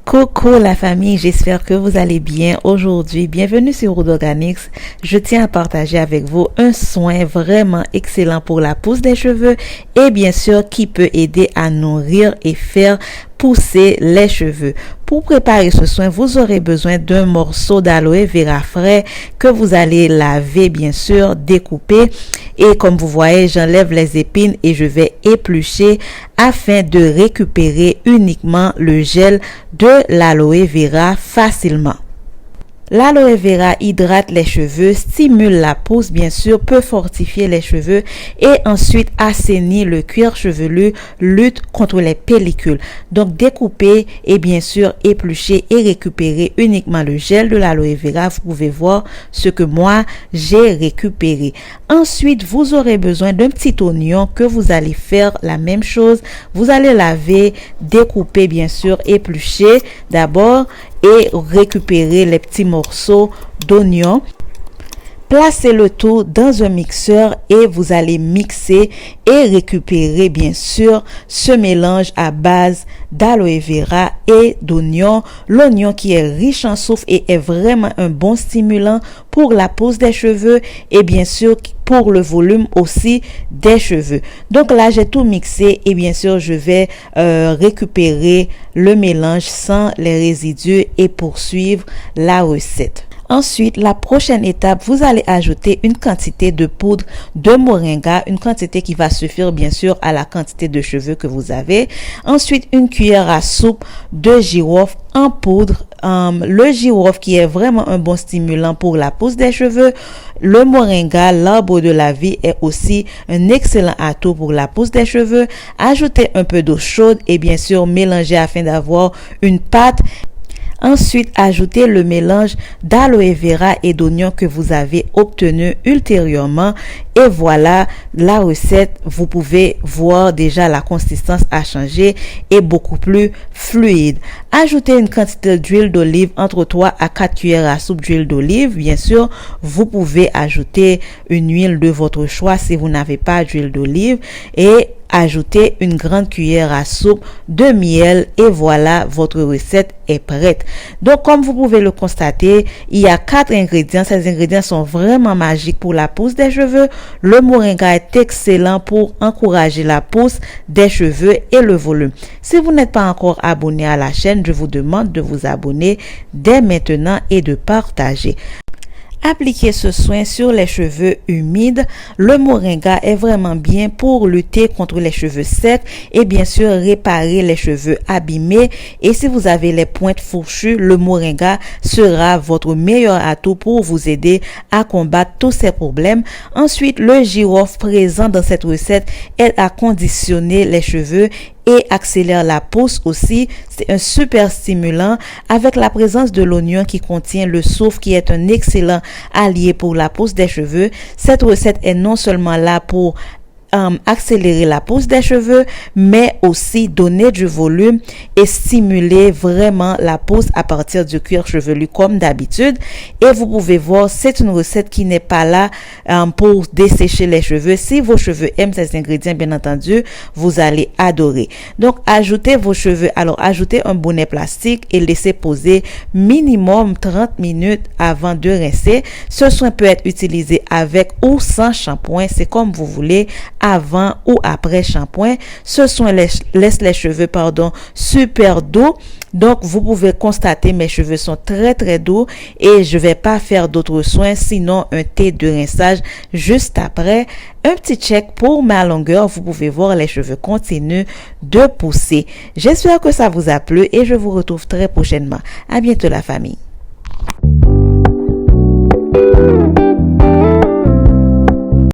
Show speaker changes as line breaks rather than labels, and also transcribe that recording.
Coucou la famille, j'espère que vous allez bien aujourd'hui. Bienvenue sur Oud Organics. Je tiens à partager avec vous un soin vraiment excellent pour la pousse des cheveux et bien sûr qui peut aider à nourrir et faire pousser les cheveux. Pour préparer ce soin, vous aurez besoin d'un morceau d'aloe vera frais que vous allez laver bien sûr, découper et comme vous voyez, j'enlève les épines et je vais éplucher afin de récupérer uniquement le gel de l'aloe vera facilement. L'aloe vera hydrate les cheveux, stimule la pousse, bien sûr, peut fortifier les cheveux et ensuite assainit le cuir chevelu, lutte contre les pellicules. Donc, découper et bien sûr éplucher et récupérer uniquement le gel de l'aloe vera. Vous pouvez voir ce que moi j'ai récupéré. Ensuite, vous aurez besoin d'un petit oignon que vous allez faire la même chose. Vous allez laver, découper bien sûr, éplucher d'abord et récupérer les petits morceaux d'oignon. Placez le tout dans un mixeur et vous allez mixer et récupérer bien sûr ce mélange à base d'aloe vera et d'oignon. L'oignon qui est riche en soufre et est vraiment un bon stimulant pour la pousse des cheveux et bien sûr pour le volume aussi des cheveux. Donc là j'ai tout mixé et bien sûr je vais récupérer le mélange sans les résidus et poursuivre la recette. Ensuite, la prochaine étape, vous allez ajouter une quantité de poudre de moringa, une quantité qui va suffire bien sûr à la quantité de cheveux que vous avez. Ensuite, une cuillère à soupe de girofle en poudre. Le girofle qui est vraiment un bon stimulant pour la pousse des cheveux. Le moringa, l'arbre de la vie, est aussi un excellent atout pour la pousse des cheveux. Ajoutez un peu d'eau chaude et bien sûr mélanger afin d'avoir une pâte. Ensuite, ajoutez le mélange d'aloe vera et d'oignon que vous avez obtenu ultérieurement. Et voilà la recette. Vous pouvez voir déjà la consistance a changé et beaucoup plus fluide. Ajoutez une quantité d'huile d'olive, entre 3 à 4 cuillères à soupe d'huile d'olive. Bien sûr, vous pouvez ajouter une huile de votre choix si vous n'avez pas d'huile d'olive. Et ajoutez une grande cuillère à soupe de miel et voilà, votre recette est prête. Donc, comme vous pouvez le constater, il y a 4 ingrédients. Ces ingrédients sont vraiment magiques pour la pousse des cheveux. Le moringa est excellent pour encourager la pousse des cheveux et le volume. Si vous n'êtes pas encore abonné à la chaîne, je vous demande de vous abonner dès maintenant et de partager. Appliquez ce soin sur les cheveux humides. Le moringa est vraiment bien pour lutter contre les cheveux secs et bien sûr réparer les cheveux abîmés. Et si vous avez les pointes fourchues, le moringa sera votre meilleur atout pour vous aider à combattre tous ces problèmes. Ensuite, le girofle présent dans cette recette aide à conditionner les cheveux et accélère la pousse aussi. C'est un super stimulant avec la présence de l'oignon qui contient le soufre qui est un excellent allié pour la pousse des cheveux. Cette recette est non seulement là pour accélérer la pousse des cheveux, mais aussi donner du volume et stimuler vraiment la pousse à partir du cuir chevelu comme d'habitude. Et vous pouvez voir, c'est une recette qui n'est pas là pour dessécher les cheveux. Si vos cheveux aiment ces ingrédients, bien entendu, vous allez adorer. Donc, ajoutez vos cheveux. Alors, ajoutez un bonnet plastique et laissez poser minimum 30 minutes avant de rincer. Ce soin peut être utilisé avec ou sans shampoing. C'est comme vous voulez, avant ou après shampoing. Ce soin laisse les cheveux super doux. Donc vous pouvez constater mes cheveux sont très très doux et je vais pas faire d'autres soins sinon un thé de rinçage juste après. Un petit check pour ma longueur. Vous pouvez voir les cheveux continuent de pousser. J'espère que ça vous a plu et je vous retrouve très prochainement. À bientôt la famille.